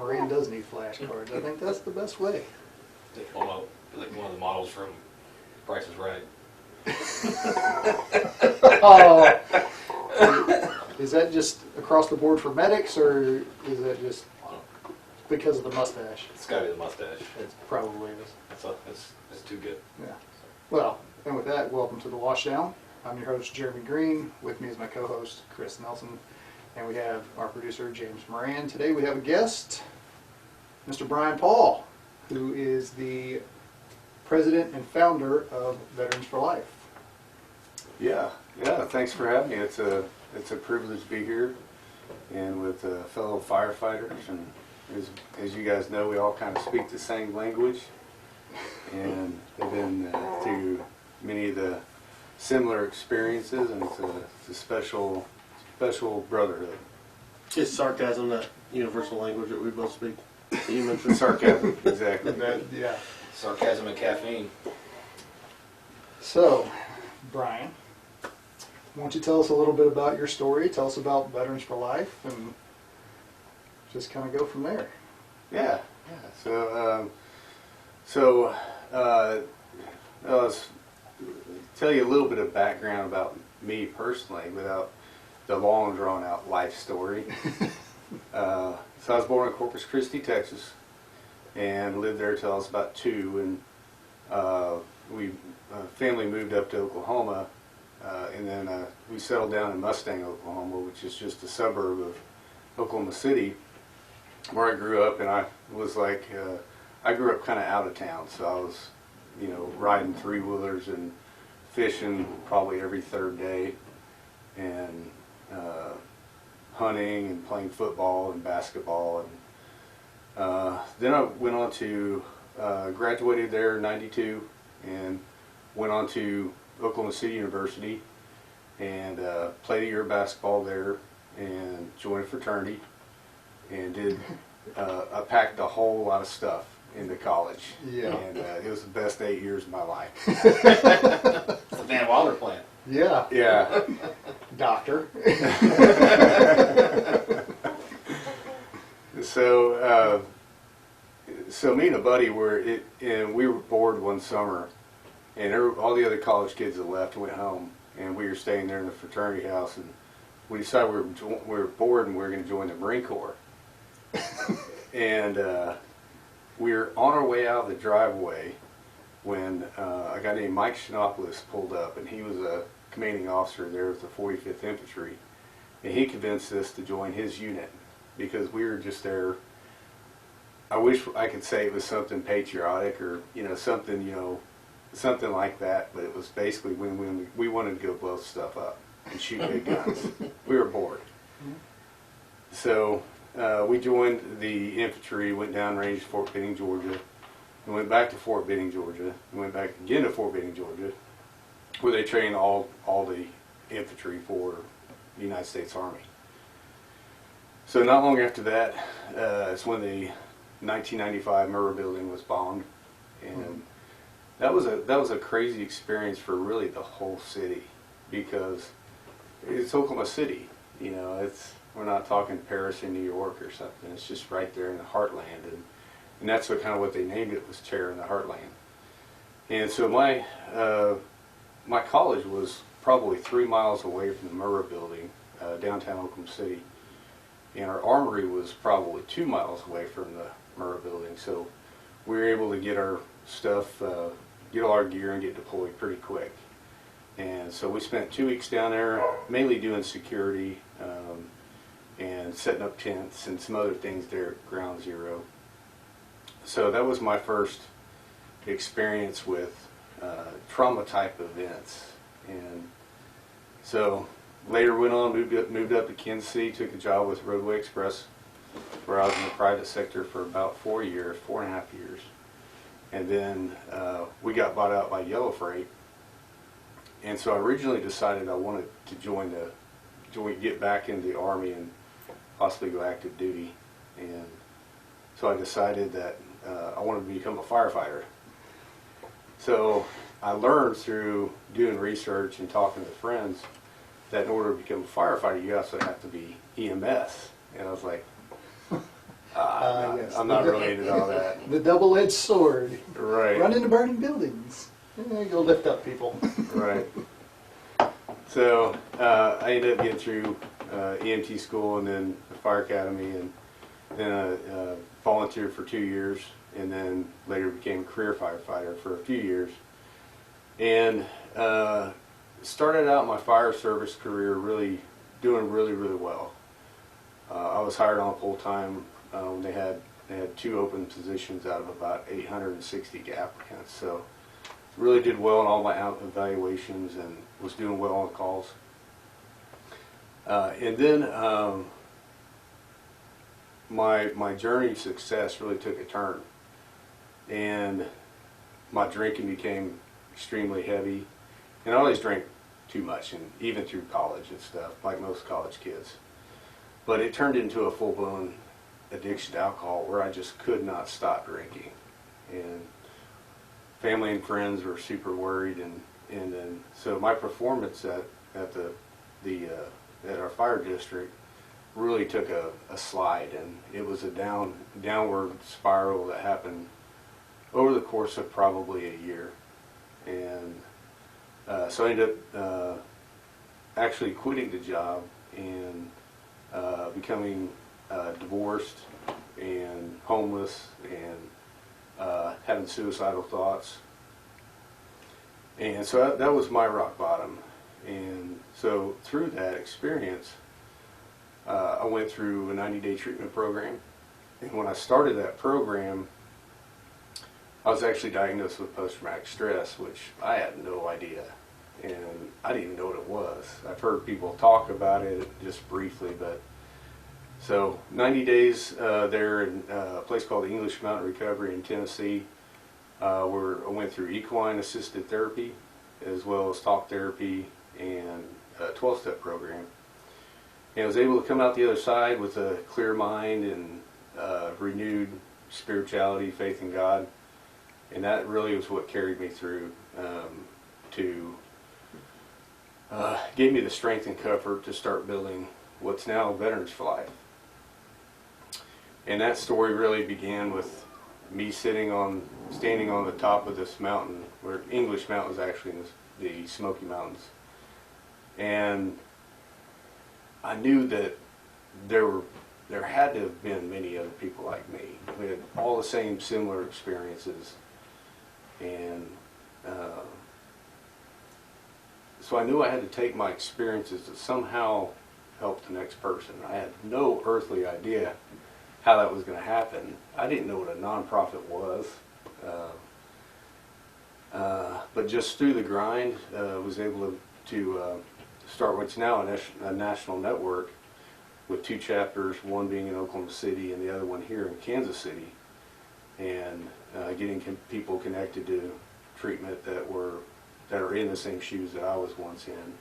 Moran does need flashcards. I think that's the best way. Like one of the models from Price is Right. Oh, is that just across the board for medics, or is that just because of the mustache? It's got to be the mustache. It probably is. It's too good. Yeah. Well, and with that, welcome to the Washdown. I'm your host, Jeremy Green. With me is my co-host, Chris Nelson. And we have our producer, James Moran. Today we have a guest, Mr. Brian Paul, who is the president and founder of Veterans for Life. Yeah. Thanks for having me. It's a privilege to be here, and with fellow firefighters. And as you guys know, we all kind of speak the same language, and have been through many of the similar experiences, and it's a special brotherhood. Is sarcasm that universal language that we both speak? You mentioned Sarcasm, exactly. Yeah. Sarcasm and caffeine. So, Brian, why don't you tell us a little bit about your story? Tell us about Veterans for Life, and just kind of go from there. Yeah. So I'll tell you a little bit of background about me personally, without the long, drawn-out life story. So I was born in Corpus Christi, Texas, and lived there till I was about 2. And family moved up to Oklahoma, and then we settled down in Mustang, Oklahoma, which is just a suburb of Oklahoma City, where I grew up. And I was like, I grew up kind of out of town, so I was, riding 3-wheelers and fishing probably every third day, and hunting and playing football and basketball. And then I went on to graduated there in '92 and went on to Oklahoma City University and played a year of basketball there and joined a fraternity and did I packed a whole lot of stuff into college. Yeah. And it was the best 8 years of my life. It's the Van Wilder plan. Yeah. Yeah. Doctor. So me and a buddy and we were bored one summer, and all the other college kids had left and went home, and we were staying there in the fraternity house, and we decided we were bored and we were going to join the Marine Corps. And we were on our way out of the driveway when a guy named Mike Shinopoulos pulled up, and he was a commanding officer there with the 45th Infantry, and he convinced us to join his unit because we were just there. I wish I could say it was something patriotic or something like that, but it was basically when we wanted to go blow stuff up and shoot big guns. We were bored. So we joined the infantry, went downrange to Fort Benning, Georgia, and went back to Fort Benning, Georgia, and went back again to Fort Benning, Georgia, where they train all the infantry for the United States Army. So not long after that, it's when the 1995 Murrah building was bombed, and that was a crazy experience for really the whole city, because it's Oklahoma City. We're not talking Paris or New York or something. It's just right there in the heartland, and that's what they named it, was Terror in the Heartland. And so my college was probably 3 miles away from the Murrah building, downtown Oklahoma City, and our armory was probably 2 miles away from the Murrah building. So we were able to get our stuff, get all our gear, and get deployed pretty quick. And so we spent 2 weeks down there, mainly doing security and setting up tents and some other things there at Ground Zero. So that was my first experience with trauma type events. And so later went on, moved up to Kansas City, took a job with Roadway Express, where I was in the private sector for about 4.5 years. And then we got bought out by Yellow Freight. And so I originally decided I wanted to get back into the Army and possibly go active duty. And so I decided that I wanted to become a firefighter. So I learned through doing research and talking to friends that in order to become a firefighter, you also have to be EMS. And I was like, Yes. I'm not really into all that. The double-edged sword. Right. Run into burning buildings. Go lift up people. Right. So I ended up getting through EMT school and then the fire academy, and then I volunteered for 2 years, and then later became a career firefighter for a few years. And started out my fire service career doing really well. I was hired on full time when they had 2 open positions out of about 860 applicants. So really did well in all my evaluations and was doing well on calls. And then my journey to success really took a turn, and my drinking became extremely heavy. And I always drank too much, and even through college and stuff, like most college kids. But it turned into a full-blown addiction to alcohol where I just could not stop drinking. And family and friends were super worried, and then so my performance at our fire district really took a slide, and it was a downward spiral that happened over the course of probably a year. And so I ended up actually quitting the job and becoming divorced and homeless and having suicidal thoughts. And so that was my rock bottom. And so through that experience, I went through a 90-day treatment program. And when I started that program, I was actually diagnosed with post-traumatic stress, which I had no idea. And I didn't even know what it was. I've heard people talk about it just briefly, but so 90 days there in a place called the English Mountain Recovery in Tennessee, where I went through equine assisted therapy as well as talk therapy and a 12-step program. And I was able to come out the other side with a clear mind and renewed spirituality, faith in God. And that really was what carried me through gave me the strength and comfort to start building what's now Veterans for Life. And that story really began with me standing on the top of this mountain, where English Mountain is actually in the Smoky Mountains. And I knew that there had to have been many other people like me. We had all the same similar experiences. And so I knew I had to take my experiences to somehow help the next person. I had no earthly idea how that was going to happen. I didn't know what a nonprofit was. But just through the grind, was able to start what's now a national network with 2 chapters, one being in Oklahoma City and the other one here in Kansas City, and getting people connected to treatment that are in the same shoes that I was once in.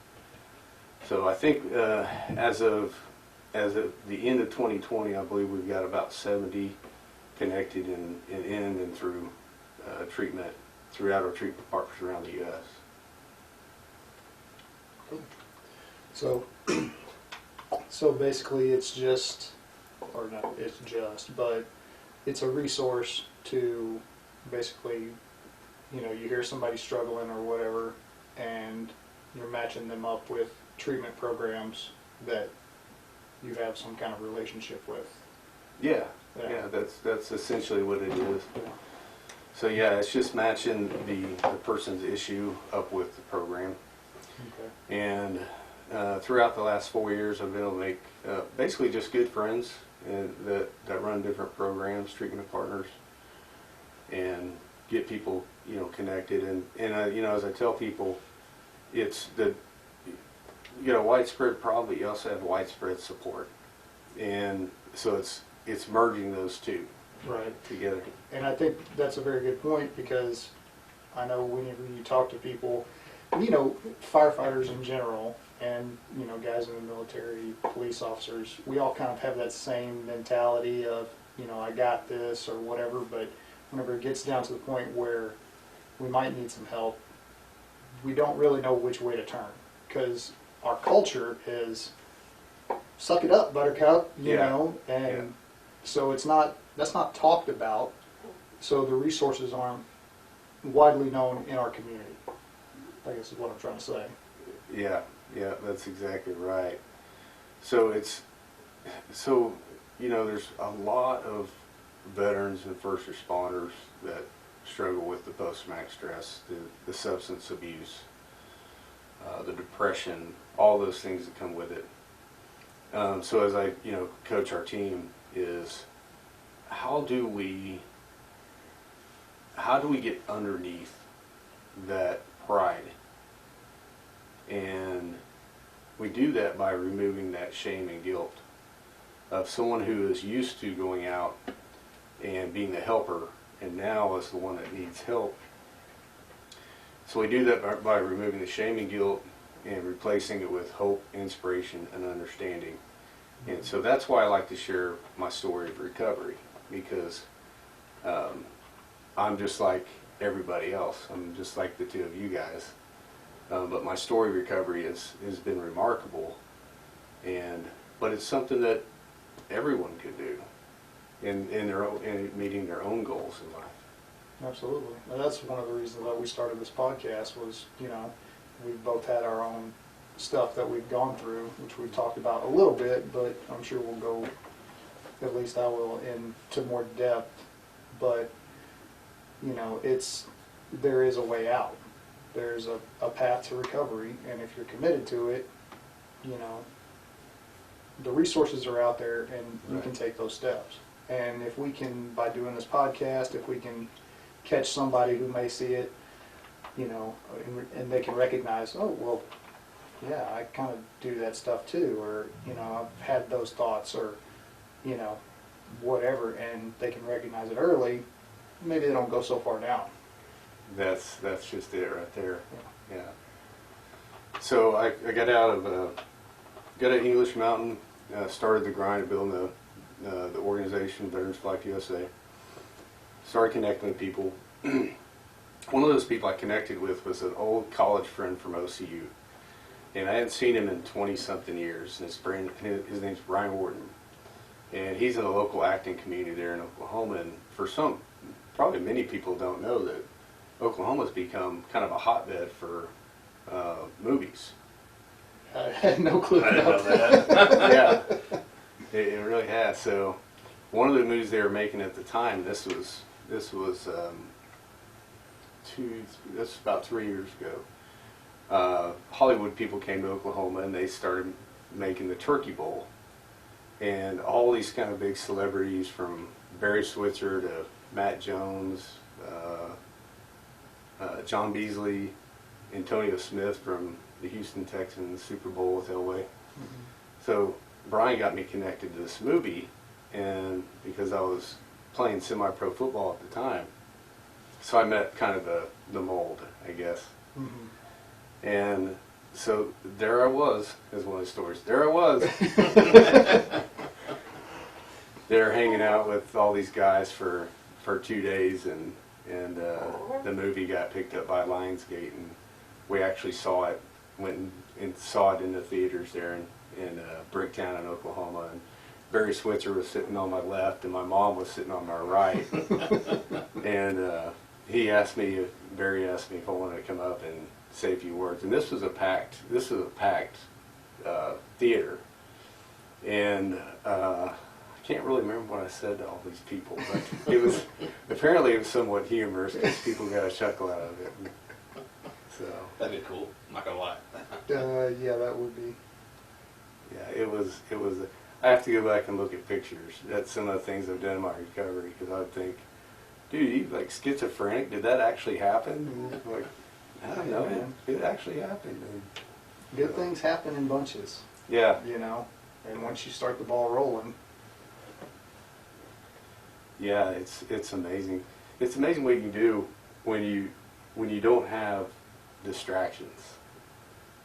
So I think as of the end of 2020, I believe we've got about 70 connected in and through treatment throughout our treatment departments around the U.S. So basically it's just, or not it's just, but it's a resource to basically, you hear somebody struggling or whatever, and you're matching them up with treatment programs that you have some kind of relationship with. Yeah, that's essentially what it is. So yeah, it's just matching the person's issue up with the program. Okay. And throughout the last 4 years, I've been able to make basically just good friends that run different programs, treatment partners, and get people connected. And as I tell people, it's widespread problem, but you also have widespread support, and so it's merging those two together. And I think that's a very good point, because I know whenever you talk to people, firefighters in general, and guys in the military, police officers, we all kind of have that same mentality of I got this or whatever. But whenever it gets down to the point where we might need some help, we don't really know which way to turn, because our culture is suck it up, buttercup, and So that's not talked about, so the resources aren't widely known in our community, I guess is what I'm trying to say. Yeah, that's exactly right. So there's a lot of veterans and first responders that struggle with the post-traumatic stress, the substance abuse, the depression, all those things that come with it. So as I, coach our team, is how do we get underneath that pride? And we do that by removing that shame and guilt of someone who is used to going out and being the helper and now is the one that needs help. So we do that by removing the shame and guilt and replacing it with hope, inspiration, and understanding. And so that's why I like to share my story of recovery, because I'm just like everybody else. I'm just like the two of you guys. But my story of recovery has been remarkable, but it's something that everyone could do in meeting their own goals in life. Absolutely. And that's one of the reasons that we started this podcast was, we've both had our own stuff that we've gone through, which we've talked about a little bit, but I'm sure we'll go, at least I will, into more depth. But, there is a way out. There's a path to recovery, and if you're committed to it, the resources are out there, and you can take those steps. And if we can, by doing this podcast, if we can catch somebody who may see it, and they can recognize, oh, well, yeah, I kind of do that stuff too, or, I've had those thoughts, or, whatever, and they can recognize it early, maybe they don't go so far down. That's just it right there. Yeah. So I got out of English Mountain, started the grind of building the organization Veterans for Life USA. Started connecting with people. One of those people I connected with was an old college friend from OCU, and I hadn't seen him in 20-something years. And his name's Brian Wharton, and he's in the local acting community there in Oklahoma. And probably many people don't know that Oklahoma's become kind of a hotbed for movies. I had no clue I didn't know about that. Yeah, it really has. So one of the movies they were making at the time, this was about 3 years ago. Hollywood people came to Oklahoma and they started making the Turkey Bowl, and all these kind of big celebrities from Barry Switzer to Matt Jones, John Beasley, Antonio Smith from the Houston Texans Super Bowl with Elway. Mm-hmm. So Brian got me connected to this movie, and because I was playing semi-pro football at the time, so I met kind of the mold, I guess. Mm-hmm. And so there I was, as one of the stories. There I was. There hanging out with all these guys for 2 days, and the movie got picked up by Lionsgate, and we actually saw it, went and saw it in the theaters there in Bricktown in Oklahoma. And Barry Switzer was sitting on my left, and my mom was sitting on my right. And Barry asked me if I wanted to come up and say a few words. And this was a packed theater, and I can't really remember what I said to all these people, but it was somewhat humorous because people got a chuckle out of it. So That'd be cool. I'm not gonna lie. Yeah, that would be. yeah, it was. I have to go back and look at pictures. That's some of the things I've done in my recovery, because I would think, dude, you like schizophrenic? Did that actually happen? Mm-hmm. Like, I don't know, man. It actually happened. And, Good things happen in bunches, yeah, and once you start the ball rolling. yeah, it's amazing. It's amazing what you can do when you don't have distractions.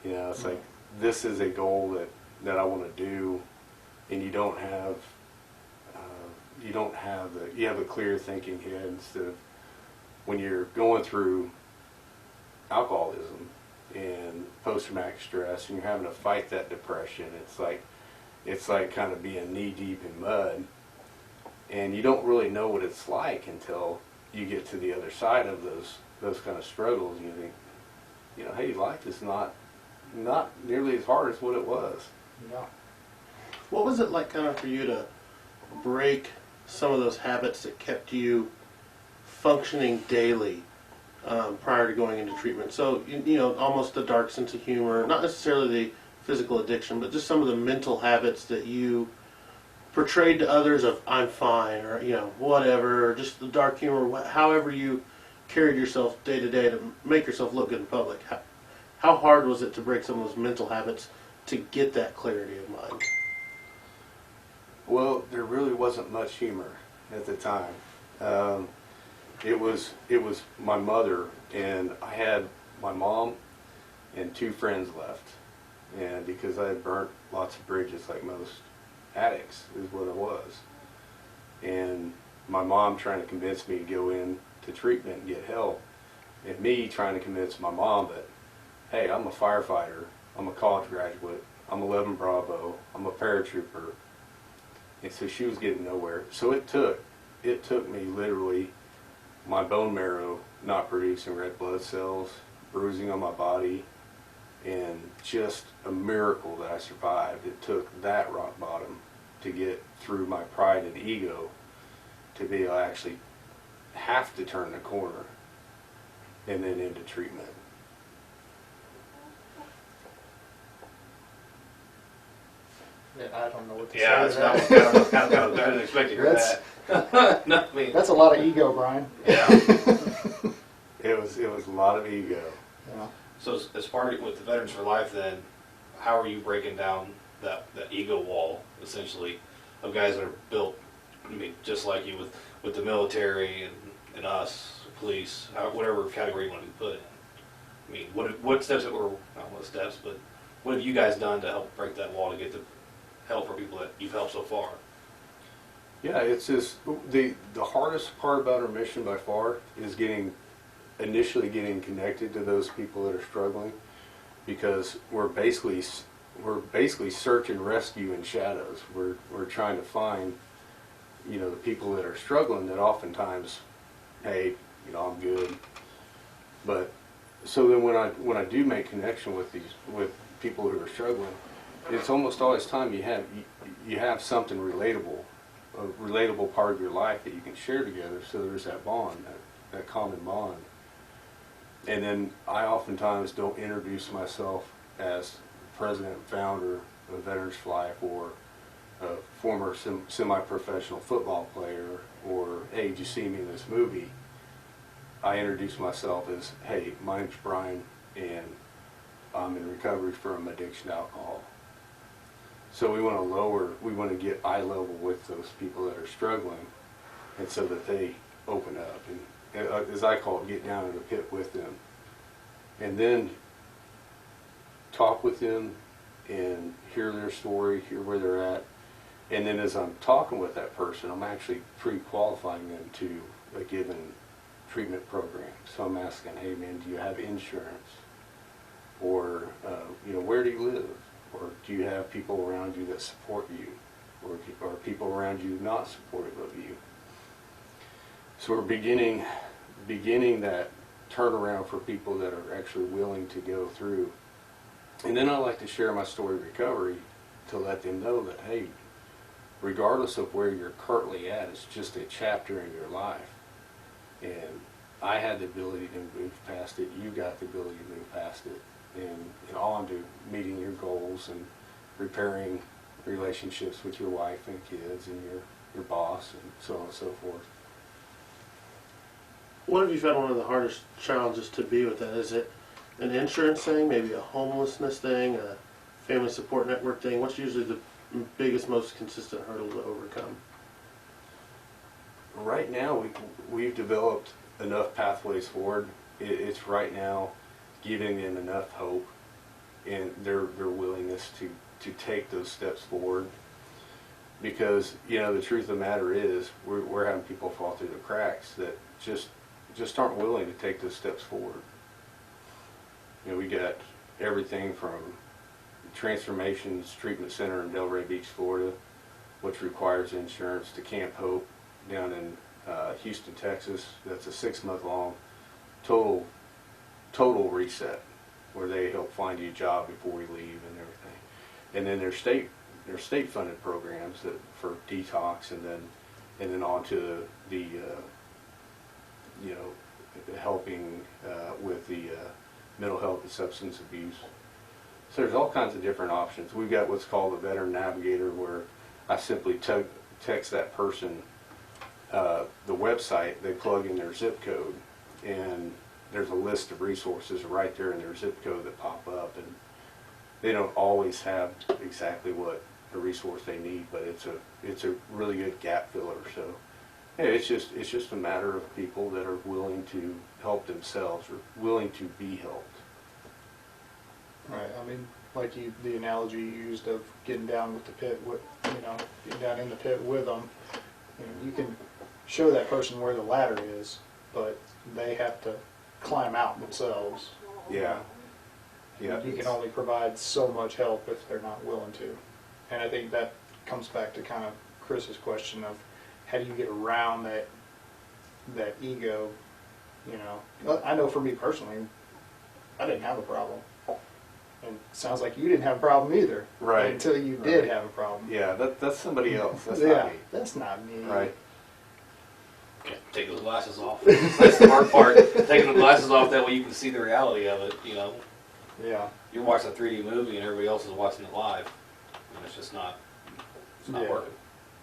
It's like, this is a goal that I want to do, and you don't have you have a clear thinking head, instead of when you're going through alcoholism and post-traumatic stress and you're having to fight that depression. It's like kind of being knee deep in mud, And you don't really know what it's like until you get to the other side of those kind of struggles. And you think, you know, hey, life is not nearly as hard as what it was. Yeah. What was it like kind of for you to break some of those habits that kept you functioning daily prior to going into treatment? So, you know, almost the dark sense of humor, not necessarily the physical addiction, but just some of the mental habits that you portrayed to others of I'm fine, or, you know, whatever, or just the dark humor, however you carried yourself day to day to make yourself look good in public. How hard was it to break some of those mental habits to get that clarity of mind? Well, there really wasn't much humor at the time. It was my mother, and I had my mom and 2 friends left. And because I had burnt lots of bridges like most addicts is what it was. And my mom trying to convince me to go in to treatment and get help, and me trying to convince my mom that, hey, I'm a firefighter, I'm a college graduate, I'm 11 Bravo, I'm a paratrooper. And so she was getting nowhere. So it took me literally my bone marrow not producing red blood cells, bruising on my body, and just a miracle that I survived. It took that rock bottom to get through my pride and ego to be able to actually have to turn the corner and then into treatment. Yeah, I don't know what to Yeah, say. that's to that. kind of I didn't expect to hear that. No, I mean, That's a lot of ego, Brian. yeah. It was a lot of ego. Yeah. So as part of with the Veterans for Life, then, how are you breaking down that ego wall, essentially, of guys that are built, I mean, just like you with the military and us, police, whatever category you want to be put in? I mean, what steps that were, not what steps, but what have you guys done to help break that wall to get the help for people that you've helped so far? Yeah, it's just the hardest part about our mission by far is initially getting connected to those people that are struggling, because we're basically search and rescue in shadows. We're trying to find, you know, the people that are struggling that oftentimes, hey, you know, I'm good. But so then when I do make connection with people who are struggling, it's almost always time you have something relatable, a relatable part of your life that you can share together. So there's that bond, that common bond. And then I oftentimes don't introduce myself as president and founder of Veterans for Life, or a former semi-professional football player, or, hey, did you see me in this movie? I introduce myself as, hey, my name's Brian, and I'm in recovery from addiction to alcohol. So we want to get eye level with those people that are struggling, and so that they open up, and as I call it, get down in the pit with them, and then talk with them and hear their story, hear where they're at, and then as I'm talking with that person, I'm actually pre-qualifying them to a given treatment program. So I'm asking, hey man, do you have insurance? Or, you know, where do you live? Or do you have people around you that support you? Or are people around you not supportive of you? So we're beginning that turnaround for people that are actually willing to go through. And then I like to share my story of recovery to let them know that, hey, regardless of where you're currently at, it's just a chapter in your life. And I had the ability to move past it. You got the ability to move past it. And on to meeting your goals and repairing relationships with your wife and kids and your boss and so on and so forth. What have you found one of the hardest challenges to be with that? Is it an insurance thing, maybe a homelessness thing, a family support network thing? What's usually the biggest, most consistent hurdle to overcome? Right now, we've developed enough pathways forward. It's right now giving them enough hope and their willingness to take those steps forward. Because, you know, the truth of the matter is we're having people fall through the cracks that just aren't willing to take those steps forward. You know, we got everything from Transformations Treatment Center in Delray Beach, Florida, which requires insurance, to Camp Hope down in Houston, Texas. That's a 6-month-long total reset, where they help find you a job before you leave and everything. And then there's state funded programs that for detox, and then on to the helping with the mental health and substance abuse. So there's all kinds of different options. We've got what's called the Veteran Navigator, where I simply text that person the website, they plug in their zip code, and there's a list of resources right there in their zip code that pop up, and they don't always have exactly what the resource they need, but it's a really good gap filler. So yeah, it's just a matter of people that are willing to help themselves or willing to be helped. Right. I mean, like the analogy you used of getting down with the pit, getting down in the pit with them. You can show that person where the ladder is, but they have to climb out themselves. Yeah. Yeah. You can only provide so much help if they're not willing to. And I think that comes back to kind of Chris's question of how do you get around that ego. I know for me personally, I didn't have a problem. And it sounds like you didn't have a problem either. Right. Until you did have a problem. Yeah, that's somebody else. That's yeah, not me. that's not me. Right. Yeah, take those glasses off. That's the hard part. Taking the glasses off, that way you can see the reality of it. Yeah. You're watching a 3D movie and everybody else is watching it live, and it's just not. It's not working.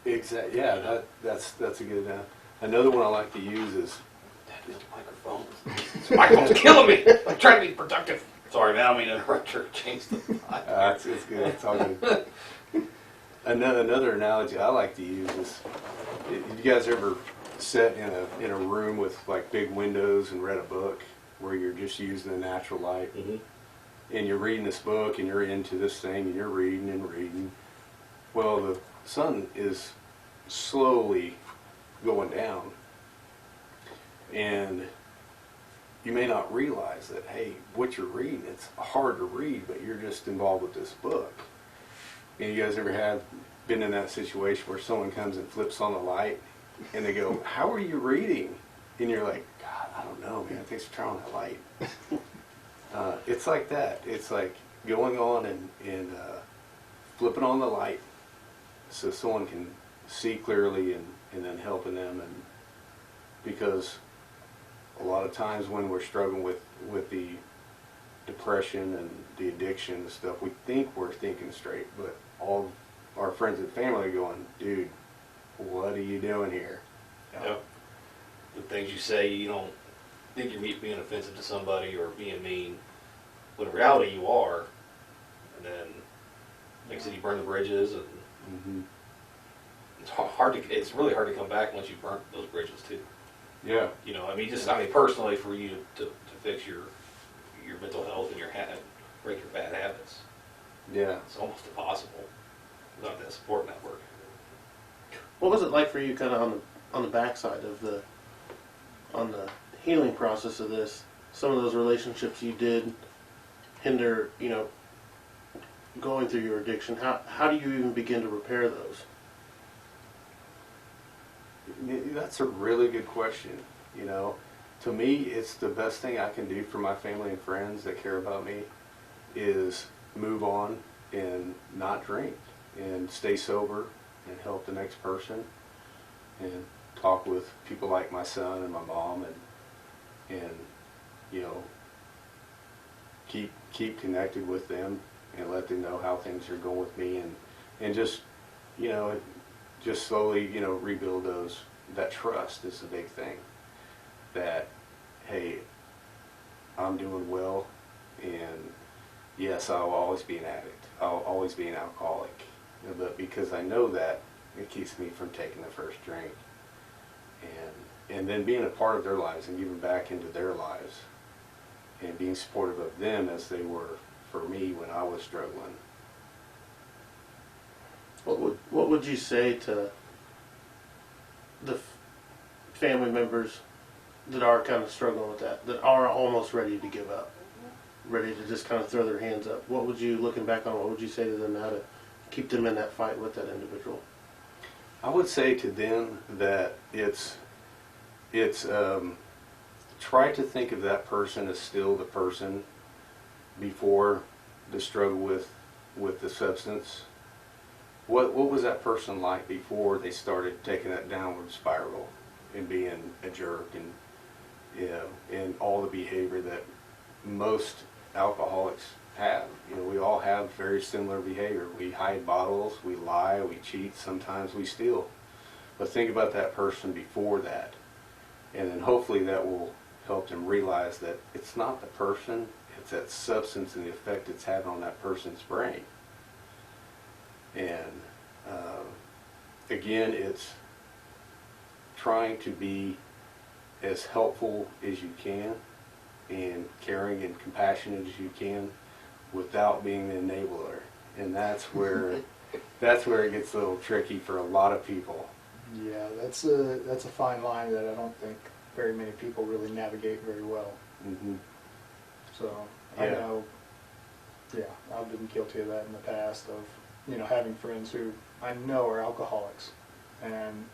Exactly. Yeah, that's a good. Another one I like to use is. Those microphones. This microphone's killing me. I'm trying to be productive. Sorry, man. I don't mean to interrupt your change the. It's good. It's all good. Another analogy I like to use is, you guys ever sat in a room with like big windows and read a book where you're just using the natural light, and you're reading this book and you're into this thing and you're reading and reading. Well, the sun is slowly going down, and you may not realize that, hey, what you're reading, it's hard to read, but you're just involved with this book. And you guys ever been in that situation where someone comes and flips on the light and they go, how are you reading? And you're like, God, I don't know, man, thanks for turning on that light. It's like that. It's like going on and flipping on the light so someone can see clearly, and then helping them. And because a lot of times when we're struggling with the depression and the addiction and stuff, we think we're thinking straight, but all our friends and family are going, dude, what are you doing here? Yep. The things you say, you don't think you're being offensive to somebody or being mean, when in reality you are. And then, like I said, you burn the bridges, and it's really hard to come back once you've burnt those bridges too. Yeah. Personally, for you to fix your mental health and break your bad habits. Yeah. It's almost impossible without that support network. What was it like for you, kind of on the backside of on the healing process of this? Some of those relationships you did hinder, going through your addiction. How do you even begin to repair those? That's a really good question. To me, it's the best thing I can do for my family and friends that care about me is move on and not drink and stay sober and help the next person and talk with people like my son and my mom and keep connected with them and let them know how things are going with me, and just just slowly rebuild that trust is the big thing, that hey, I'm doing well, and yes, I'll always be an addict, I'll always be an alcoholic, but because I know that, it keeps me from taking the first drink, and then being a part of their lives and giving back into their lives and being supportive of them as they were for me when I was struggling. What would you say to the family members that are kind of struggling with that are almost ready to give up, ready to just kind of throw their hands up? What would you say to them, how to keep them in that fight with that individual? I would say to them that it's try to think of that person as still the person before the struggle with the substance. What was that person like before they started taking that downward spiral and being a jerk and and all the behavior that most alcoholics have? We all have very similar behavior. We hide bottles, we lie, we cheat, sometimes we steal. But think about that person before that, and then hopefully that will help them realize that it's not the person, it's that substance and the effect it's having on that person's brain. And again, it's trying to be as helpful as you can and caring and compassionate as you can without being the enabler. And that's where it gets a little tricky for a lot of people. Yeah, that's a fine line that I don't think very many people really navigate very well. Mm-hmm. So I know, I've been guilty of that in the past of, having friends who I know are alcoholics, and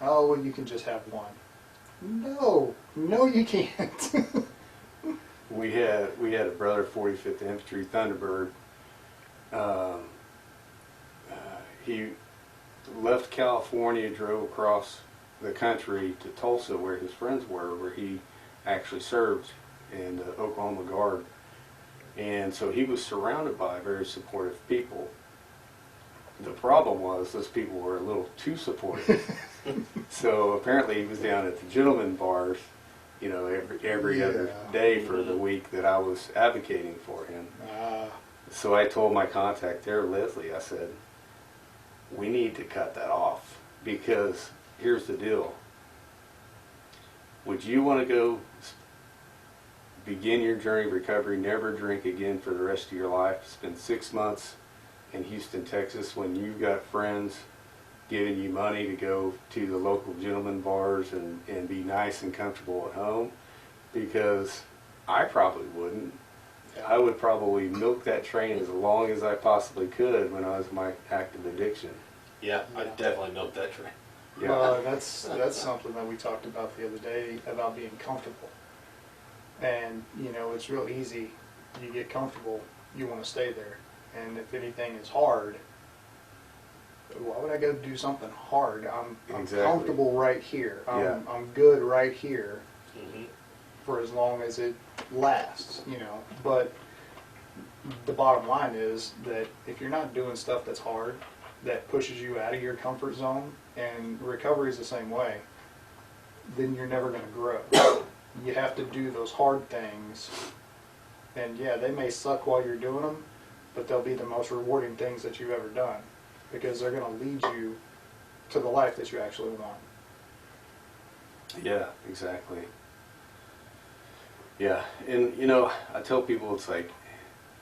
oh, well, you can just have one. No, you can't. We had a brother, 45th Infantry Thunderbird. He left California, drove across the country to Tulsa, where his friends were, where he actually served in the Oklahoma Guard. And so he was surrounded by very supportive people. The problem was those people were a little too supportive. So apparently he was down at the gentleman bars, every other day for the week that I was advocating for him. So I told my contact there, Leslie, I said, we need to cut that off, because here's the deal. Would you want to go begin your journey of recovery, never drink again for the rest of your life, spend 6 months in Houston, Texas, when you've got friends giving you money to go to the local gentleman bars and be nice and comfortable at home? Because I probably wouldn't. I would probably milk that train as long as I possibly could when I was in my active addiction. Yeah, I'd definitely milk that train. Yeah. Well, that's something that we talked about the other day, about being comfortable. And, it's real easy. You get comfortable, you want to stay there. And if anything is hard, why would I go do something hard? I'm Exactly. comfortable right here. Yeah. I'm good right here Mm-hmm. for as long as it lasts, But the bottom line is that if you're not doing stuff that's hard, that pushes you out of your comfort zone, and recovery is the same way, then you're never going to grow. You have to do those hard things, and yeah, they may suck while you're doing them, but they'll be the most rewarding things that you've ever done, because they're going to lead you to the life that you actually want. Yeah, exactly. Yeah, and I tell people, it's like,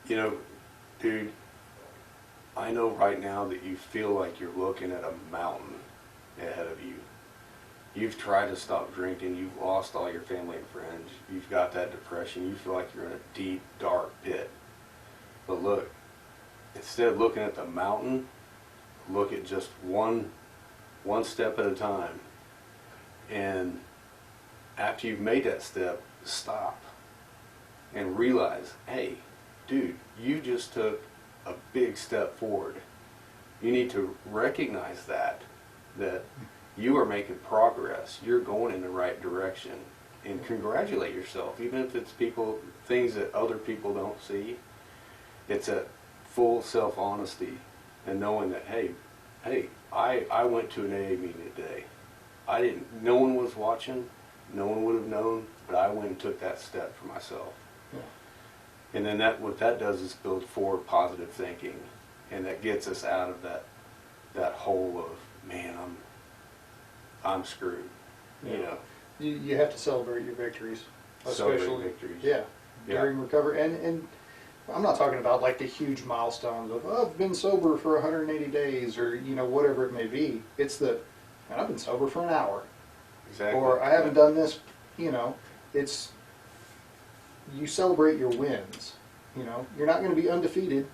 dude, I know right now that you feel like you're looking at a mountain ahead of you. You've tried to stop drinking, you've lost all your family and friends, you've got that depression, you feel like you're in a deep, dark pit. But look, instead of looking at the mountain, look at just one step at a time. And after you've made that step, stop and realize, hey, dude, you just took a big step forward. You need to recognize that you are making progress. You're going in the right direction, and congratulate yourself, even if it's things that other people don't see. It's a full self-honesty and knowing that, hey, I went to an AA meeting today. No one was watching, no one would have known, but I went and took that step for myself. Yeah. And then what that does is build forward positive thinking, and that gets us out of that hole of, man, I'm screwed. Yeah. You have to celebrate your victories, Celebrate victories. Yeah, Yeah. during recovery, and I'm not talking about like the huge milestones of, oh, I've been sober for 180 days or whatever it may be. It's and I've been sober for an hour. Exactly. Or I haven't done this. It's, you celebrate your wins. You're not going to be undefeated.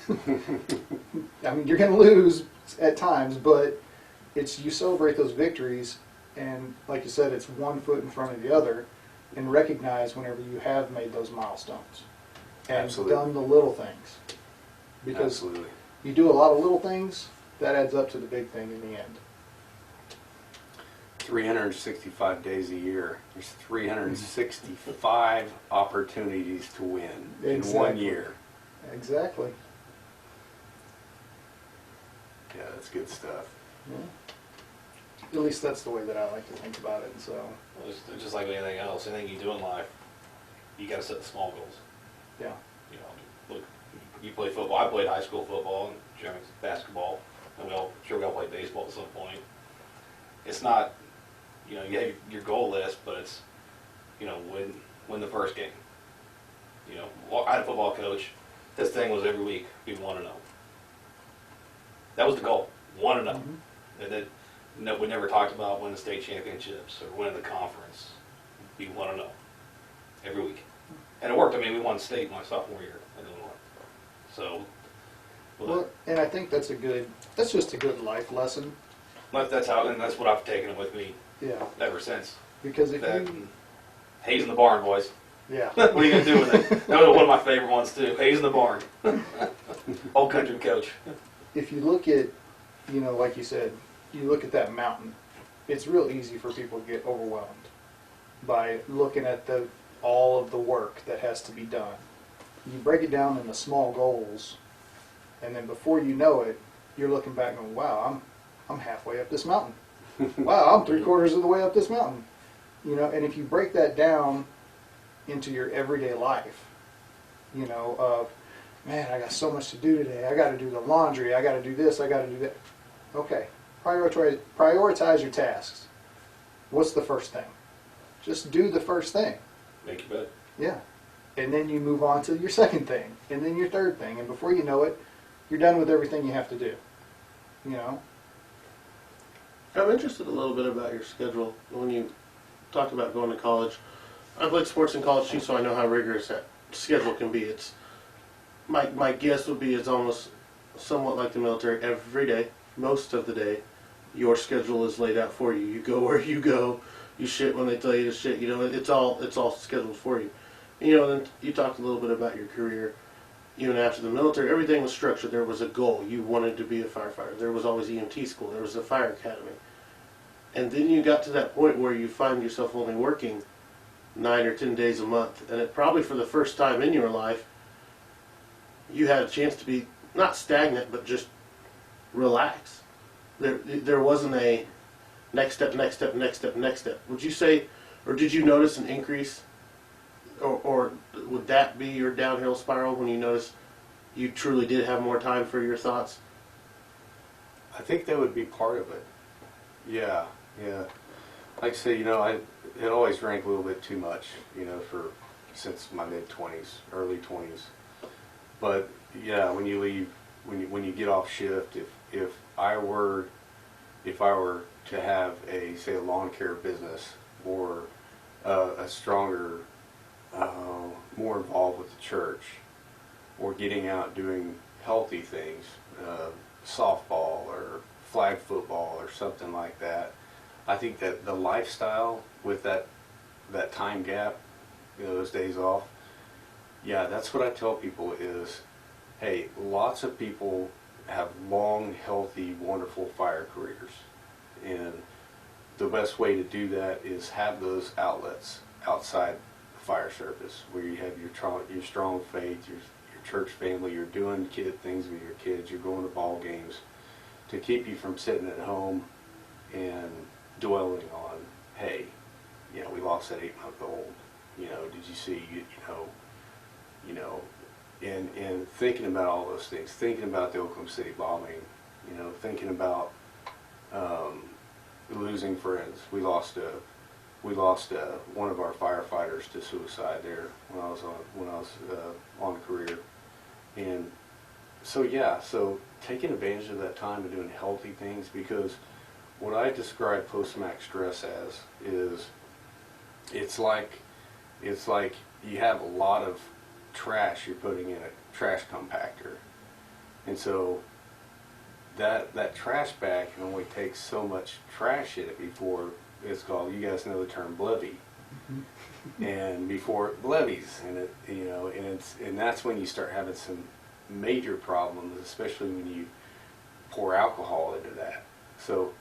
I mean, you're going to lose at times, but it's you celebrate those victories, and like you said, it's one foot in front of the other, and recognize whenever you have made those milestones and Absolutely. done the little things. Because Absolutely. you do a lot of little things, that adds up to the big thing in the end. 365 days a year. There's 365 opportunities to win in one Exactly. year. Exactly. Yeah, that's good stuff. Yeah. At least that's the way that I like to think about it. So, It's just like anything else. Anything you do in life, you got to set the small goals. yeah. You know, look, you play football. I played high school football and Jeremy's basketball, and we all play baseball at some point. It's not, you know, you have your goal list, but it's, you know, win the first game. You know, I had a football coach. His thing was every week be 1-0. That was the goal, 1-0. Mm-hmm. And then no, we never talked about winning the state championships or winning the conference. Be 1-0 every week, and it worked. I mean, we won state my sophomore year in Illinois. So, Well, and I think that's just a good life lesson. that's how, and that's what I've taken with me Yeah. ever since. Because if That you, Hayes in the barn, boys. yeah. What are you gonna do with it? That was one of my favorite ones too. Hayes in the barn. Old country coach. If you look at, you know, like you said, you look at that mountain, it's real easy for people to get overwhelmed by looking at all of the work that has to be done. You break it down into small goals, and then before you know it, you're looking back and going, wow, I'm halfway up this mountain. Wow, I'm 3/4 of the way up this mountain. You know, and if you break that down into your everyday life, you know, of, man, I got so much to do today. I got to do the laundry. I got to do this. I got to do that. Okay, prioritize your tasks. What's the first thing? Just do the first thing. Make your bed. Yeah. And then you move on to your second thing, and then your third thing, and before you know it, you're done with everything you have to do. You know? I'm interested a little bit about your schedule when you talked about going to college. I played sports in college too, so I know how rigorous that schedule can be. It's my guess would be it's almost somewhat like the military. Every day, most of the day, your schedule is laid out for you. You go where you go. You shit when they tell you to shit. You know, it's all scheduled for you. And, you know, then you talked a little bit about your career. Even after the military, everything was structured. There was a goal. You wanted to be a firefighter. There was always EMT school. There was a fire academy. And then you got to that point where you find yourself only working 9 or 10 days a month. And it probably for the first time in your life, you had a chance to be not stagnant, but just relax. There wasn't a next step, next step, next step, next step. Would you say, or did you notice an increase? Or would that be your downhill spiral when you noticed you truly did have more time for your thoughts? I think that would be part of it. Yeah, yeah. Like I say, you know, it always drank a little bit too much, you know, since my mid-20s, early 20s. But yeah, when you leave, when you get off shift, if I were to have say a lawn care business or a stronger, more involved with the church, or getting out doing healthy things, softball or flag football or something like that, I think that the lifestyle with that time gap, you know, those days off, yeah, that's what I tell people is, hey, lots of people have long, healthy, wonderful fire careers. And the best way to do that is have those outlets outside the fire service where you have your strong faith, your church family, you're doing things with your kids, you're going to ball games to keep you from sitting at home and dwelling on, hey, you know, we lost that 8-month-old. You know, did you see, and thinking about all those things, thinking about the Oklahoma City bombing, you know, thinking about losing friends. We lost one of our firefighters to suicide there when I was on a career, and so yeah, so taking advantage of that time and doing healthy things, because what I describe post-traumatic stress as is it's like you have a lot of trash you're putting in a trash compactor, and so that trash bag can only take so much trash in it before it's called, you guys know the term blevy. And before it levies, and it, you know, and that's when you start having some major problems, especially when you pour alcohol into that. So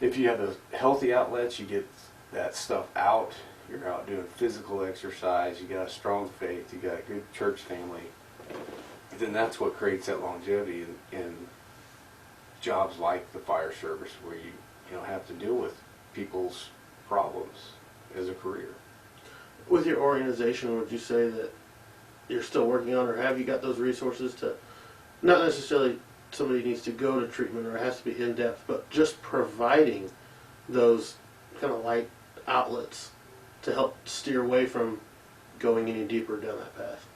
if you have those healthy outlets, you get that stuff out. You're out doing physical exercise. You got a strong faith. You got a good church family. Then that's what creates that longevity in jobs like the fire service, where you know have to deal with people's problems as a career. With your organization, would you say that you're still working on, or have you got those resources to, not necessarily somebody needs to go to treatment or it has to be in depth, but just providing those kind of light outlets to help steer away from going any deeper down that path?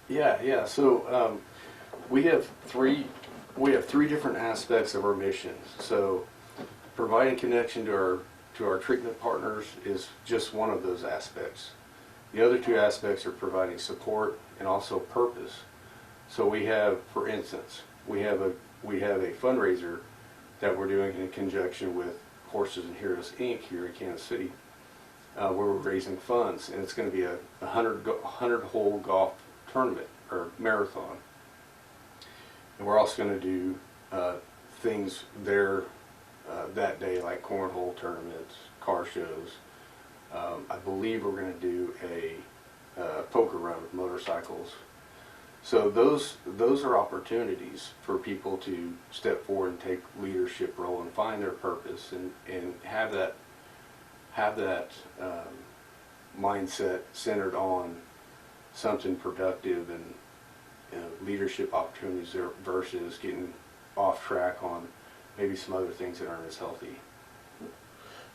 Yeah. So we have three different aspects of our mission. So providing connection to our treatment partners is just one of those aspects. The other two aspects are providing support and also purpose. So we have, for instance, we have a fundraiser that we're doing in conjunction with Horses and Heroes Inc. here in Kansas City, where we're raising funds, and it's going to be a 100-hole golf tournament or marathon. And we're also going to do things there that day, like cornhole tournaments, car shows. I believe we're going to do a poker run with motorcycles. So those are opportunities for people to step forward and take leadership role and find their purpose and have that mindset centered on something productive and, you know, leadership opportunities there versus getting off track on maybe some other things that aren't as healthy.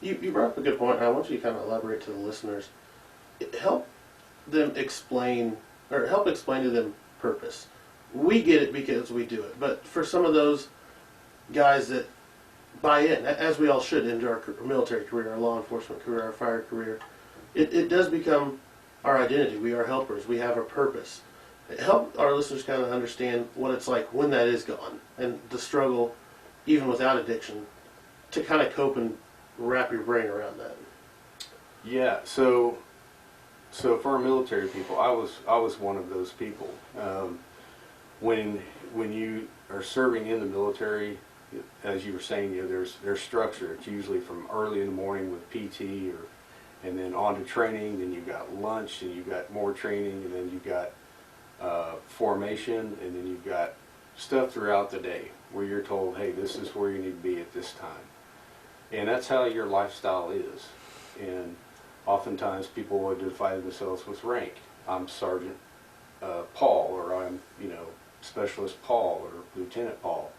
You brought up a good point, and I want you to kind of elaborate to the listeners. Help explain to them purpose. We get it because we do it, but for some of those guys that buy in, as we all should, into our military career, our law enforcement career, our fire career, it does become our identity. We are helpers. We have a purpose. Help our listeners kind of understand what it's like when that is gone, and the struggle, even without addiction, to kind of cope and wrap your brain around that. Yeah, so for our military people, I was one of those people. When you are serving in the military, as you were saying, you know, there's structure. It's usually from early in the morning with PT, and then on to training. Then you've got lunch, and you've got more training, and then you've got formation, and then you've got stuff throughout the day where you're told, hey, this is where you need to be at this time. And that's how your lifestyle is. And oftentimes people will identify themselves with rank. I'm Sergeant Paul, or I'm, you know, Specialist Paul, or Lieutenant Paul.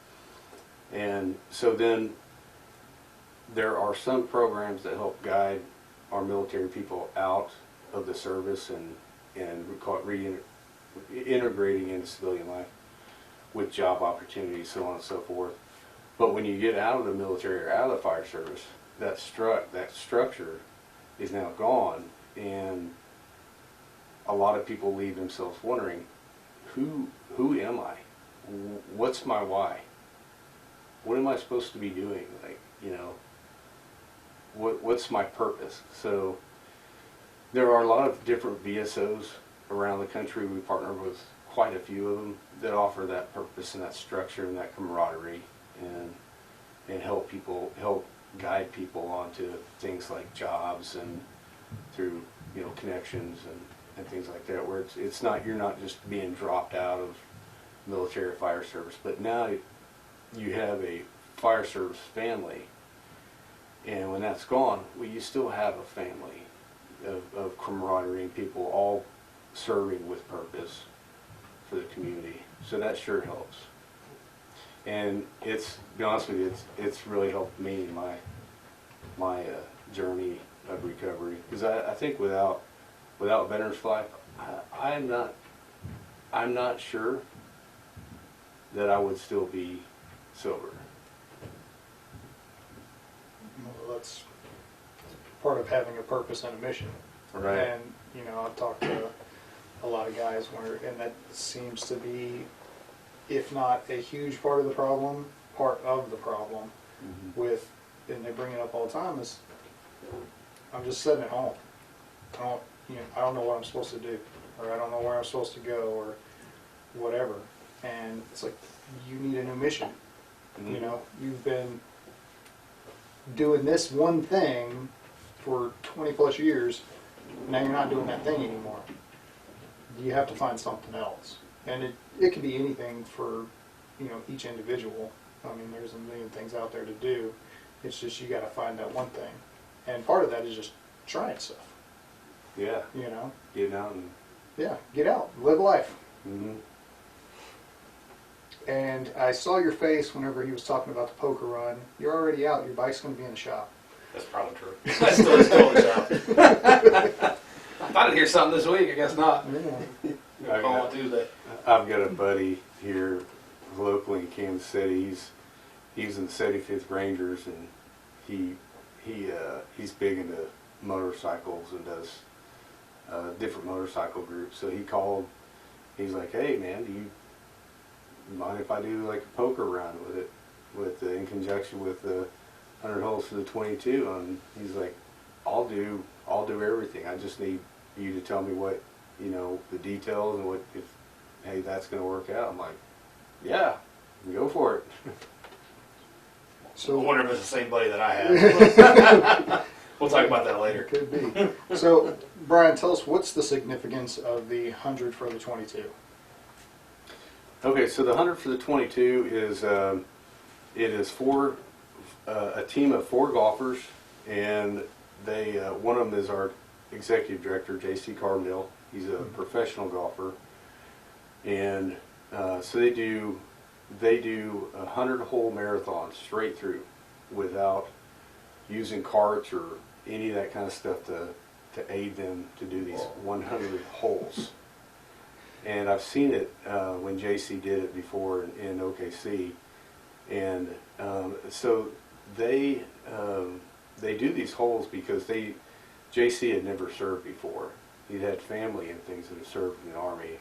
And so then there are some programs that help guide our military people out of the service and we call it integrating into civilian life with job opportunities, so on and so forth. But when you get out of the military or out of the fire service, that structure is now gone, and a lot of people leave themselves wondering, who am I? What's my why? What am I supposed to be doing? Like, you know, what's my purpose? So there are a lot of different VSOs around the country. We partner with quite a few of them that offer that purpose and that structure and that camaraderie, and help guide people onto things like jobs and through, you know, connections and things like that, where it's not, you're not just being dropped out of military or fire service, but now you have a fire service family, and when that's gone, well, you still have a family of camaraderie and people all serving with purpose for the community. So that sure helps. And to be honest with you, it's really helped me in my journey of recovery. Because I think without Veterans for Life, I'm not sure that I would still be sober. Well, that's part of having a purpose and a mission. Right. And, you know, I've talked to a lot of guys and that seems to be, if not a huge part of the problem, part of the problem Mm-hmm. with, and they bring it up all the time, is I'm just sitting at home. I don't know what I'm supposed to do, or I don't know where I'm supposed to go, or whatever. And it's like, you need a new mission. Mm-hmm. You know, you've been doing this one thing for 20 plus years, now you're not doing that thing anymore. You have to find something else. And it can be anything for, each individual. I mean, there's a million things out there to do. It's just you got to find that one thing. And part of that is just trying stuff. Yeah. Getting out and. Yeah, get out, live life. Mm-hmm. And I saw your face whenever he was talking about the poker run. You're already out. Your bike's going to be in the shop. That's probably true. I still in the shop. I thought I'd hear something this week. I guess not. Yeah. I'll call on Tuesday. I've got a buddy here locally in Kansas City. He's in the 75th Rangers, and he's big into motorcycles and does different motorcycle groups. So he called. He's like, "Hey man, do you mind if I do like a poker run with it, in conjunction with the 100 holes for the 22?" And he's like, "I'll do everything. I just need you to tell me what, the details and what, if, hey, that's going to work out." I'm like, "Yeah, go for it." So I wonder if it's the same buddy that I have. We'll talk about that later. Could be. So, Brian, tell us, what's the significance of the 100 for the 22? Okay, so the 100 for the 22 is it is for a team of 4 golfers, and they one of them is our executive director, J.C. Carbondale. He's a professional golfer, and so they do 100-hole marathons straight through, without using carts or any of that kind of stuff to aid them to do these 100 holes. And I've seen it when JC did it before in OKC, and so they do these holes because JC had never served before. He'd had family and things that had served in the Army,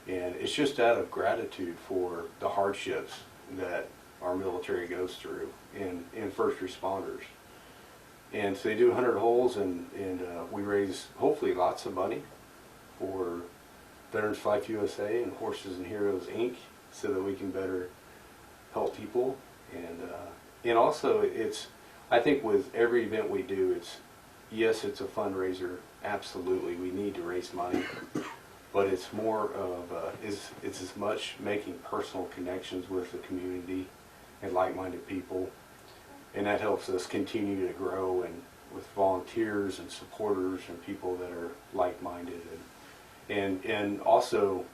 and it's just out of gratitude for the hardships that our military goes through and first responders. And so they do 100 holes, and we raise hopefully lots of money for Veterans for Life USA and Horses and Heroes Inc., so that we can better help people. And also, I think with every event we do, it's a fundraiser. Absolutely, we need to raise money, but it's more of it's as much making personal connections with the community and like-minded people, and that helps us continue to grow, and with volunteers and supporters and people that are like-minded, and also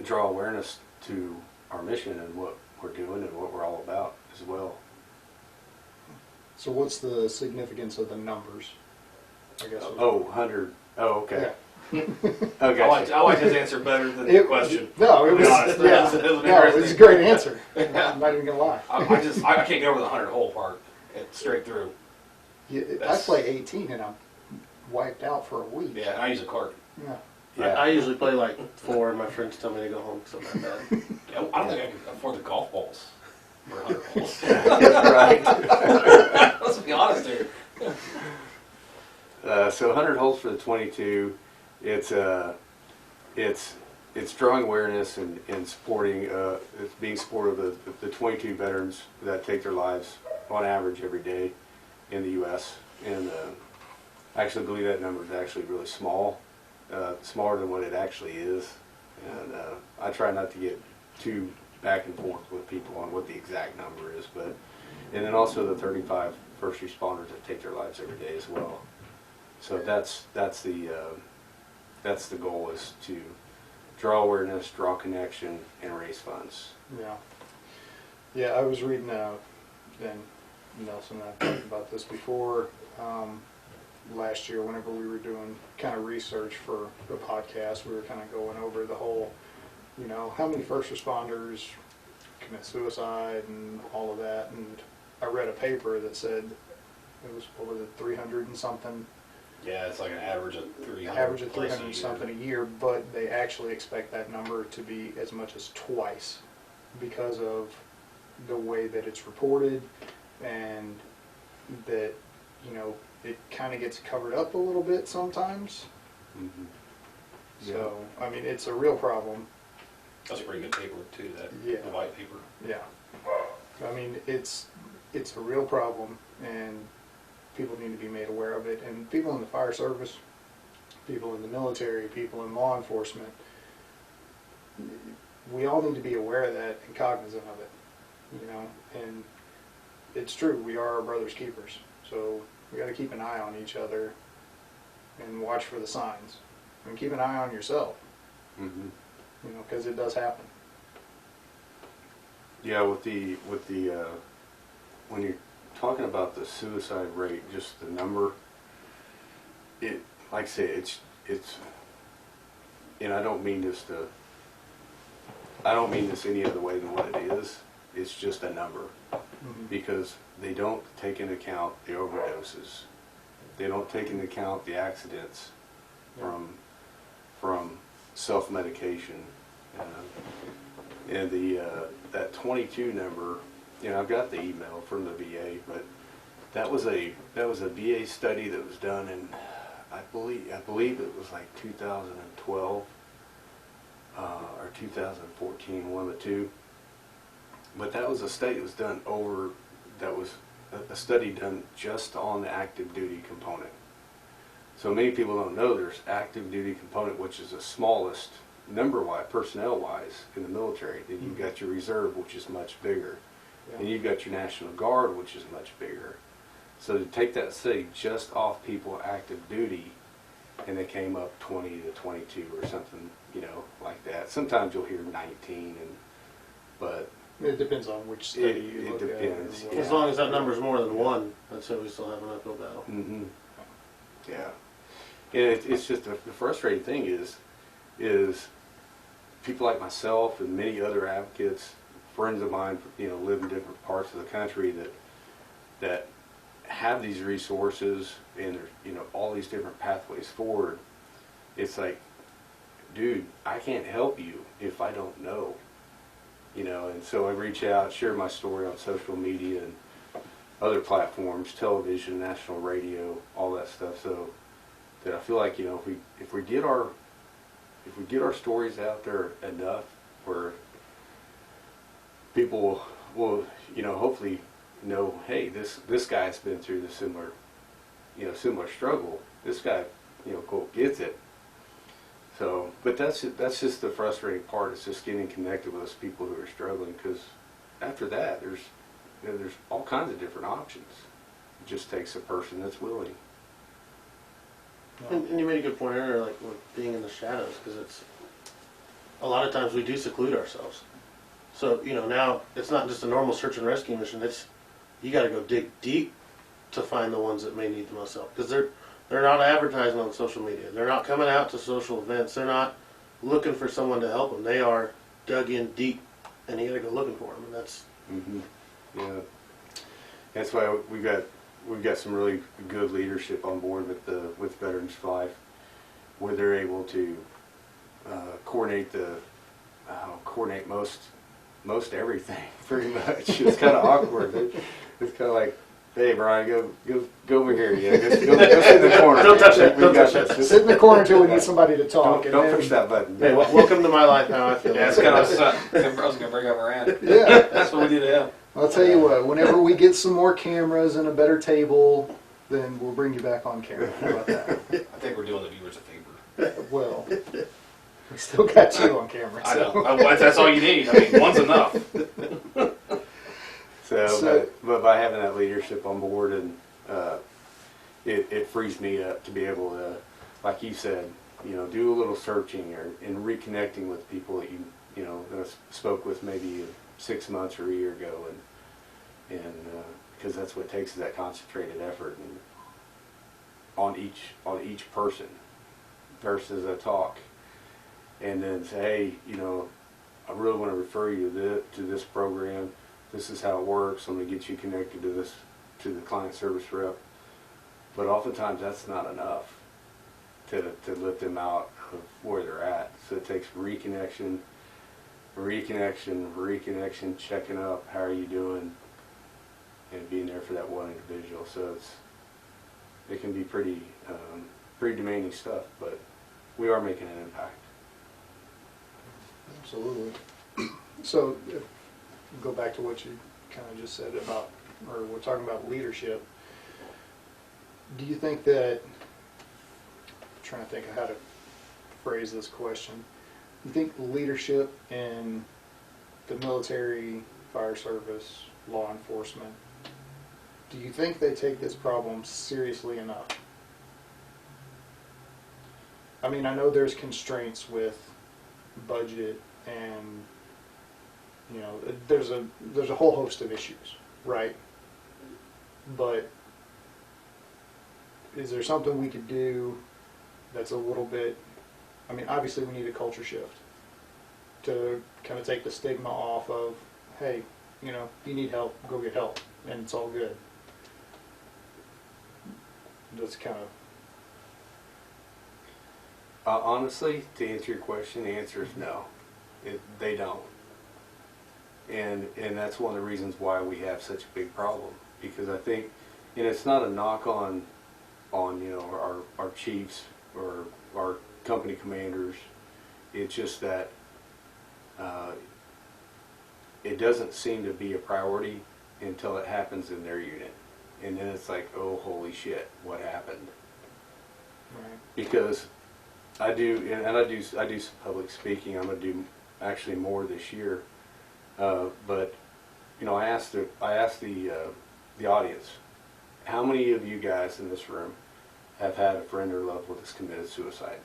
draw awareness to our mission and what we're doing and what we're all about as well. So what's the significance of the numbers? I guess. 100. Oh, okay. Yeah. Okay. I like his answer better than the question. No, it was. Honest, Yeah, it was no, it was a great answer. I'm not even gonna lie. I can't get over the 100-hole part. It's straight through. Yeah, I play 18 and I'm wiped out for a week. Yeah, and I use a cart. Yeah. Yeah. I usually play like 4, and my friends tell me to go home because I'm that bad. Yeah, I don't think I can afford the golf balls for 100 holes. Right. Let's be honest here. So 100 holes for the 22. It's drawing awareness and supporting. It's being supportive of the 22 veterans that take their lives on average every day in the U.S. And I actually believe that number is actually really small, smaller than what it actually is. And I try not to get too back and forth with people on what the exact number is, and then also the 35 first responders that take their lives every day as well. So that's the goal, is to draw awareness, draw connection, and raise funds. Yeah. Yeah, I was reading, and Nelson and I talked about this before, last year whenever we were doing kind of research for the podcast. We were kind of going over the whole, how many first responders commit suicide and all of that. And I read a paper that said it was, 300 and something. Yeah, it's like an average of 300. Average of 300 and something a year, but they actually expect that number to be as much as twice because of the way that it's reported, and that, you know, it kind of gets covered up a little bit sometimes. Mhm. So, I mean, it's a real problem. That's pretty good paper too, that, Yeah. the white paper. Yeah. I mean, it's a real problem, and people need to be made aware of it. And people in the fire service, people in the military, people in law enforcement, we all need to be aware of that and cognizant of it, you know. And it's true, we are our brother's keepers. So we got to keep an eye on each other and watch for the signs. And keep an eye on yourself, Mhm. you know, because it does happen. Yeah, with the when you're talking about the suicide rate, just the number, it, like I say, it's, and I don't mean this any other way than what it is. It's just a number, because they don't take into account the overdoses. They don't take into account the accidents from self-medication, and that 22 number. You know, I've got the email from the VA, but that was a VA study that was done in, I believe it was like 2012 or 2014, one of the two. But that was a study that was done that was a study done just on the active duty component. So many people don't know there's active duty component, which is the smallest number-wise, personnel-wise in the military. Then you've got your reserve, which is much bigger. Yeah. And you've got your National Guard, which is much bigger. So to take that study just off people active duty, and they came up 20 to 22 or something, you know, like that. Sometimes you'll hear 19, but It depends on which study you it look depends, at. Or yeah. As long as that number is more than one, I'd say we still have an uphill battle. Mm-hmm. Yeah. And it's just the frustrating thing is people like myself and many other advocates, friends of mine, you know, live in different parts of the country that have these resources and there's, you know, all these different pathways forward. It's like, dude, I can't help you if I don't know, you know. And so I reach out, share my story on social media and other platforms, television, national radio, all that stuff. So that I feel like, you know, if we get our stories out there enough, where people will, you know, hopefully know, hey, this guy's been through the similar struggle. This guy, you know, quote, gets it. So, but that's just the frustrating part. It's just getting connected with those people who are struggling, because after that, there's all kinds of different options. It just takes a person that's willing. And you made a good point earlier, like with being in the shadows, because it's a lot of times we do seclude ourselves. So, you know, now it's not just a normal search and rescue mission. It's, you got to go dig deep to find the ones that may need the most help, because they're not advertising on social media. They're not coming out to social events. They're not looking for someone to help them. They are dug in deep, and you got to go looking for them. And that's Yeah, that's why we've got some really good leadership on board with Veterans for Life, where they're able to coordinate most everything pretty much. It's kind of awkward. It's kind of like, hey, Brian, go over here. Yeah, go sit in the corner. Don't touch that. Don't touch that. that. Sit in the corner until we need somebody to talk. Don't push that button. hey, welcome to my life. How I feel. Yeah, it's kind of, I was going to bring up Miranda. Yeah. That's what we do to him. I'll tell you what, whenever we get some more cameras and a better table, then we'll bring you back on camera. How about that? I think we're doing the viewers a favor. Well, we still got you on camera. I So. know. That's all you need. I mean, one's enough. So, but by having that leadership on board, and it frees me up to be able to, like you said, you know, do a little searching and reconnecting with people that you know spoke with maybe 6 months or a year ago, and because that's what it takes, is that concentrated effort and on each person versus a talk, and then say, hey, you know, I really want to refer you to this program. This is how it works. I'm going to get you connected to the client service rep. But oftentimes that's not enough to lift them out of where they're at. So it takes reconnection, reconnection, checking up, how are you doing, and being there for that one individual. So it can be pretty demanding stuff, but we are making an impact. Absolutely. So, if we go back to what you kind of just said about, or we're talking about leadership. Do you think that, I'm trying to think of how to phrase this question, do you think leadership in the military, fire service, law enforcement, do you think they take this problem seriously enough? I mean, I know there's constraints with budget and, you know, there's a whole host of issues, right? But is there something we could do that's a little bit, I mean, obviously we need a culture shift to kind of take the stigma off of, hey, you know, you need help, go get help, and it's all good. That's kind of... Honestly, to answer your question, the answer is no. They don't. And that's one of the reasons why we have such a big problem. Because I think, and it's not a knock on you know, our chiefs or our company commanders. It's just that it doesn't seem to be a priority until it happens in their unit. And then it's like, oh, holy shit, what happened? Right. Because I do some public speaking. I'm going to do actually more this year. But you know, I asked the audience, how many of you guys in this room have had a friend or loved one that's committed suicide?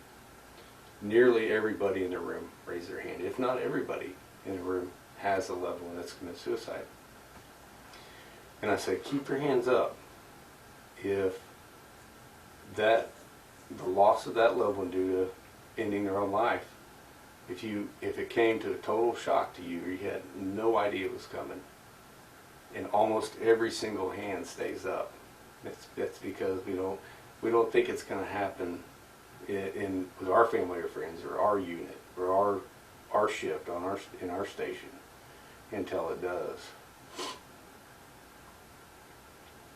Nearly everybody in the room raised their hand. If not everybody in the room has a loved one that's committed suicide. And I said, keep your hands up if the loss of that loved one due to ending their own life, if it came to a total shock to you, or you had no idea it was coming, and almost every single hand stays up. That's because we don't think it's going to happen with our family or friends or our unit or our shift in our station until it does.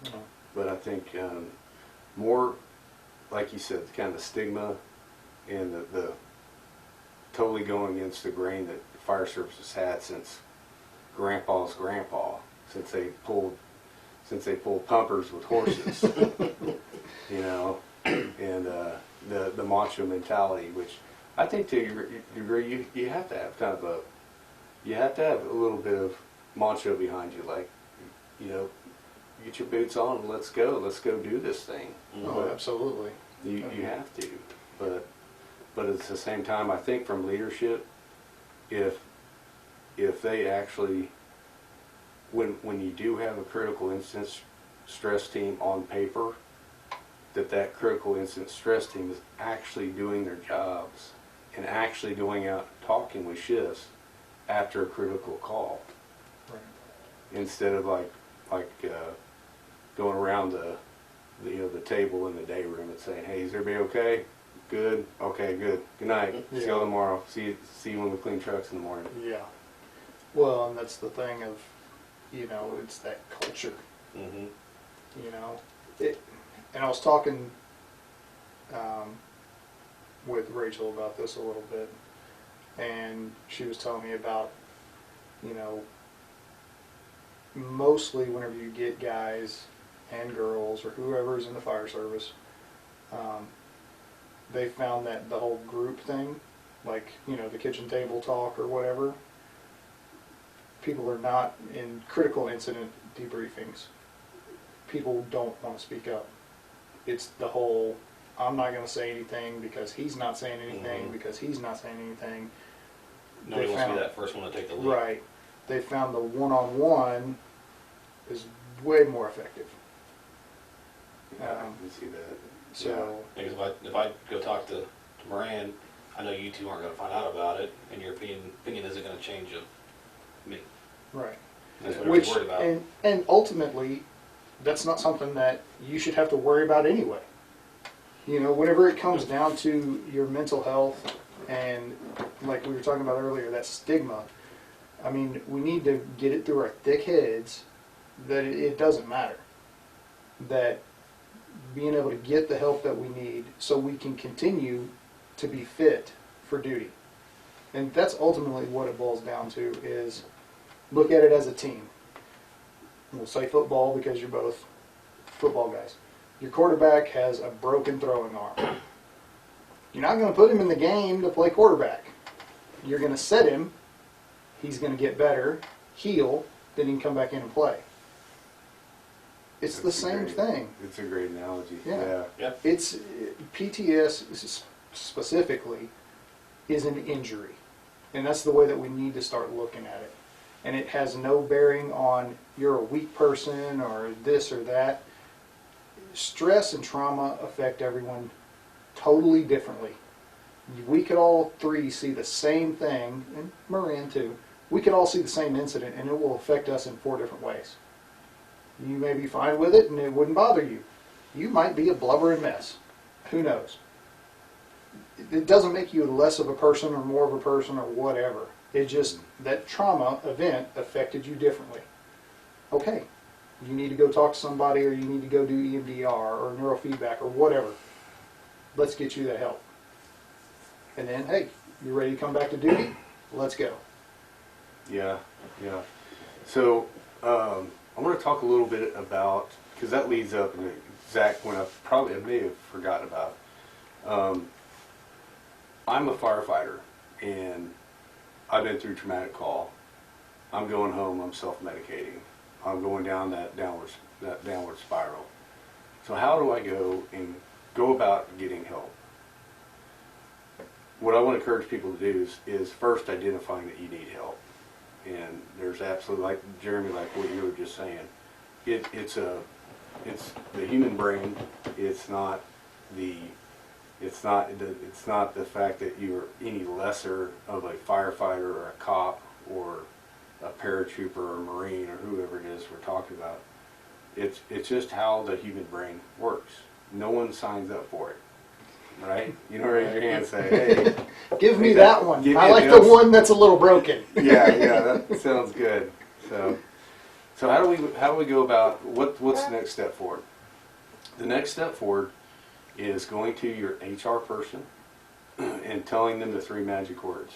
No. But I think more, like you said, kind of the stigma and the totally going against the grain that the fire service has had since Grandpa's grandpa, since they pulled pumpers with horses, you know, and the macho mentality, which I think to a degree you have to have kind of you have to have a little bit of macho behind you, like, you know, get your boots on and let's go do this thing. Oh, absolutely. You have to, but at the same time, I think from leadership, if they actually, when you do have a critical incident stress team on paper, that critical incident stress team is actually doing their jobs and actually going out and talking with shifts after a critical call, Right. instead of like going around the table in the day room and saying, hey, is everybody okay? Good. Okay, good. Good night. See you all tomorrow. See you when we clean trucks in the morning. Yeah. Well, and that's the thing of, you know, it's that culture. Mm-hmm. You know, and I was talking with Rachel about this a little bit, and she was telling me about, you know, mostly whenever you get guys and girls or whoever's in the fire service, they found that the whole group thing, like, you know, the kitchen table talk or whatever, people are not in critical incident debriefings. People don't want to speak up. It's the whole, I'm not going to say anything because he's not saying anything, because he's not saying anything. Nobody wants to be that first one to take the lead. Right. They found the one-on-one is way more effective. Yeah, I can see that. So, Because if I go talk to Moran, I know you two aren't going to find out about it, and your opinion isn't going to change of me. right. That's what Which, everybody's worried about. and ultimately, that's not something that you should have to worry about anyway. You know, whenever it comes down to your mental health and, like we were talking about earlier, that stigma, I mean, we need to get it through our thick heads that it doesn't matter. That being able to get the help that we need so we can continue to be fit for duty. And that's ultimately what it boils down to, is look at it as a team. We'll say football because you're both football guys. Your quarterback has a broken throwing arm. You're not going to put him in the game to play quarterback. You're going to set him. He's going to get better, heal, then he can come back in and play. It's the same thing. It's a great analogy. Yeah. Yeah. It's PTS specifically is an injury, and that's the way that we need to start looking at it. And it has no bearing on you're a weak person or this or that. Stress and trauma affect everyone totally differently. We could all three see the same thing, and Moran too. We could all see the same incident, and it will affect us in 4 different ways. You may be fine with it, and it wouldn't bother you. You might be a blubbering mess. Who knows? It doesn't make you less of a person or more of a person or whatever. It just, that trauma event affected you differently. Okay, you need to go talk to somebody, or you need to go do EMDR or neurofeedback or whatever. Let's get you that help. And then, hey, you ready to come back to duty? Let's go. Yeah. So I want to talk a little bit about, because that leads up to exact when I may have forgotten about. I'm a firefighter, and I've been through traumatic call. I'm going home. I'm self-medicating. I'm going down that downward spiral. So how do I go about getting help? What I want to encourage people to do is first identifying that you need help. And there's absolutely, like Jeremy, like what you were just saying, it's the human brain. It's not the fact that you're any lesser of a firefighter or a cop or a paratrooper or a Marine or whoever it is we're talking about. It's just how the human brain works. No one signs up for it, right? You don't raise your hand and say, "Hey, give me that one. Give me I like the one that's a little broken." yeah, that sounds good. So how do we go about what's the next step forward? The next step forward is going to your HR person and telling them the 3 magic words.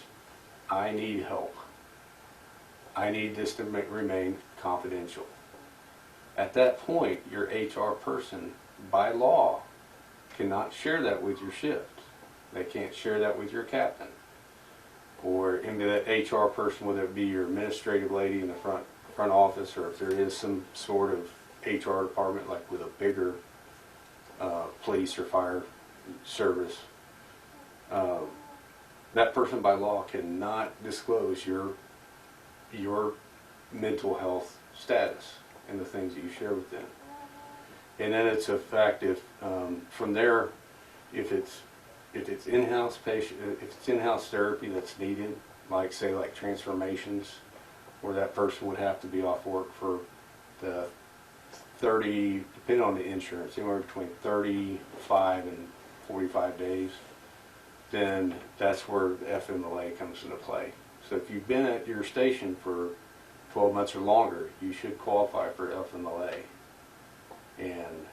I need help. I need this to remain confidential. At that point, your HR person, by law, cannot share that with your shift. They can't share that with your captain. Or into that HR person, whether it be your administrative lady in the front office, or if there is some sort of HR department, like with a bigger police or fire service, that person by law cannot disclose your mental health status and the things that you share with them. And then it's a fact if from there, if it's in-house patient, if it's in-house therapy that's needed, like transformations, where that person would have to be off work for the 30, depending on the insurance, anywhere between 35 and 45 days, then that's where the FMLA comes into play. So if you've been at your station for 12 months or longer, you should qualify for FMLA. And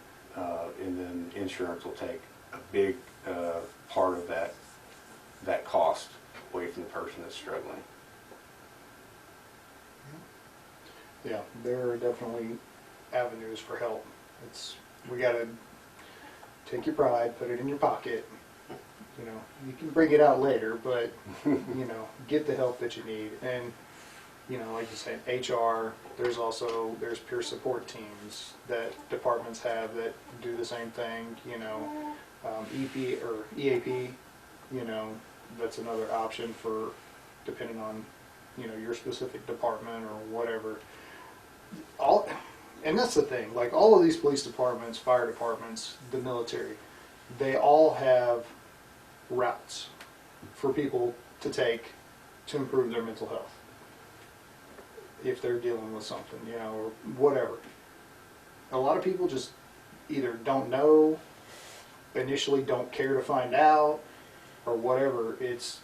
then insurance will take a big part of that cost away from the person that's struggling. Yeah, there are definitely avenues for help. We got to take your pride, put it in your pocket. You know, you can bring it out later, but get the help that you need. And like you said, HR. There's peer support teams that departments have that do the same thing. EP or EAP. That's another option for depending on your specific department or whatever. And that's the thing. Like all of these police departments, fire departments, the military, they all have routes for people to take to improve their mental health. If they're dealing with something, or whatever. A lot of people just either don't know, initially don't care to find out, or whatever. It's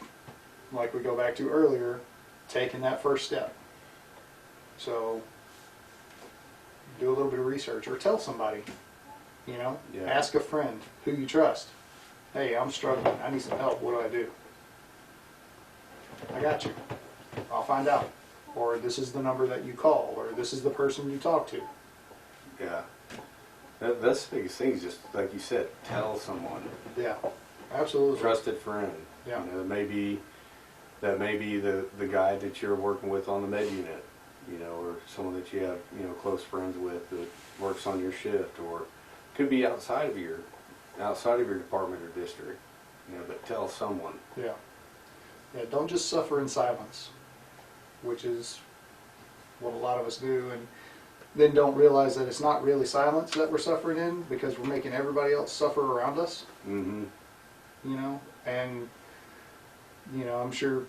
like we go back to earlier, taking that first step. So do a little bit of research or tell somebody, you know, Yeah. ask a friend who you trust. Hey, I'm struggling. I need some help. What do I do? I got you. I'll find out. Or this is the number that you call, or this is the person you talk to. Yeah. That's the biggest thing is just, like you said, tell someone. Yeah, absolutely. Trusted friend. Yeah. You know, that may be the guy that you're working with on the med unit, you know, or someone that you have, you know, close friends with that works on your shift, or could be outside of your department or district, you know, but tell someone. Yeah. Yeah, don't just suffer in silence, which is what a lot of us do, and then don't realize that it's not really silence that we're suffering in because we're making everybody else suffer around us, Mm-hmm. you know, and, you know, I'm sure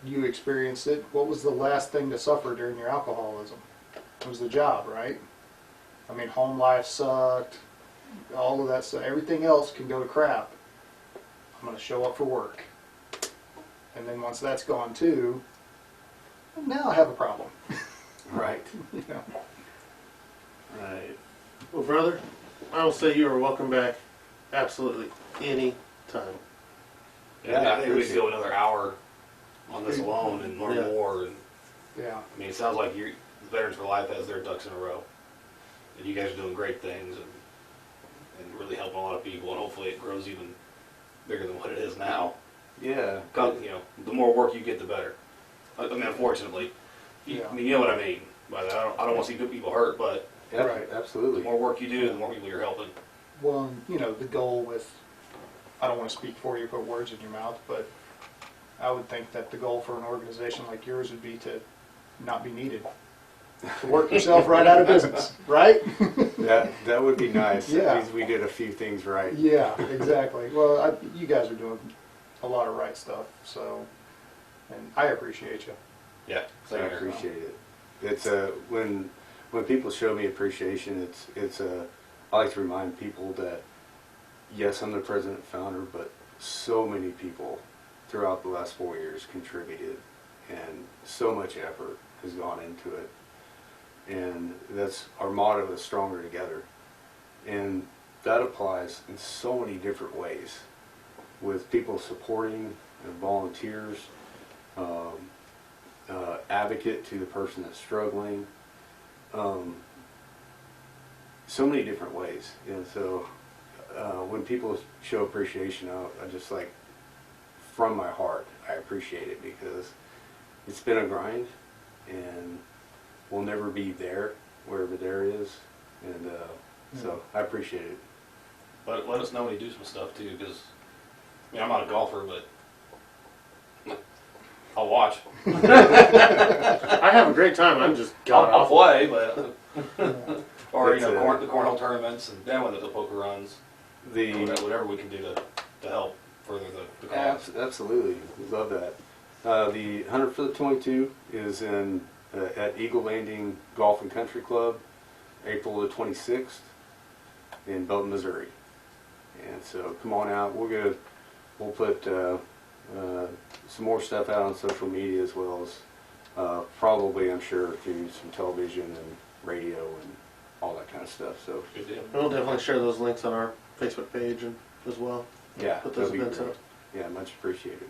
you experienced it. What was the last thing to suffer during your alcoholism? It was the job, right? I mean, home life sucked, all of that stuff. Everything else can go to crap. I'm going to show up for work. And then once that's gone too, now I have a problem. Right. You know? Right. Well, brother, I will say you are welcome back absolutely any time. Yeah, I think we could go another hour on this alone and learn Yeah. more. And Yeah. I mean, it sounds like the Veterans for Life has their ducks in a row, and you guys are doing great things and really helping a lot of people. And hopefully, it grows even bigger than what it is now. Yeah. 'Cause, you know, the more work you get, the better. I mean, unfortunately, Yeah. I mean, you know what I mean by that. I don't want to see good people hurt, but Yeah, Right. the absolutely. more work you do, the more people you're helping. Well, you know, the goal with, I don't want to speak for you, put words in your mouth, but I would think that the goal for an organization like yours would be to not be needed. To work yourself right out of business, right? That would be nice. Yeah. That means we did a few things right. Yeah, exactly. Well, you guys are doing a lot of right stuff, so, and I appreciate you. Yeah, I appreciate it. It's when people show me appreciation, it's I like to remind people that yes, I'm the president and founder, but so many people throughout the last 4 years contributed, and so much effort has gone into it. And that's our motto is stronger together, and that applies in so many different ways, with people supporting and volunteers. Advocate to the person that's struggling, so many different ways. And so when people show appreciation, I just like, from my heart, I appreciate it because it's been a grind and we'll never be there, wherever there is. And so I appreciate it. But let us know when you do some stuff too, because I mean, I'm not a golfer, but I'll watch. I have a great time. I'm just I'll play, but or you It's, know, the cornhole tournaments and then with the poker runs, The whatever we can do to help further the cause. Absolutely, we love that. The 100 foot 22 is in at Eagle Landing Golf and Country Club, April the 26th in Belton, Missouri. And so come on out. We'll put some more stuff out on social media as well as probably, I'm sure, through some television and radio and all that kind of stuff. So Good deal. We'll definitely share those links on our Facebook page and as well. yeah, Put those that'd be events great. up. Yeah, much appreciated.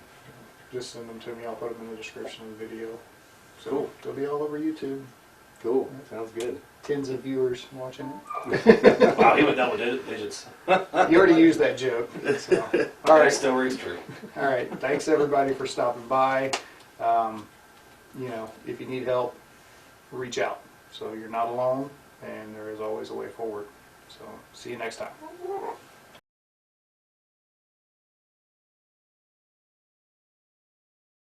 Just send them to me. I'll put them in the description of the video. So Cool. they'll be all over YouTube. Cool, sounds good. Tens of viewers watching it. Wow, he went double digits. You already used that joke. So. All That right. still rings true. All right. Thanks everybody for stopping by. You know, if you need help, reach out. So you're not alone, and there is always a way forward. So see you next time.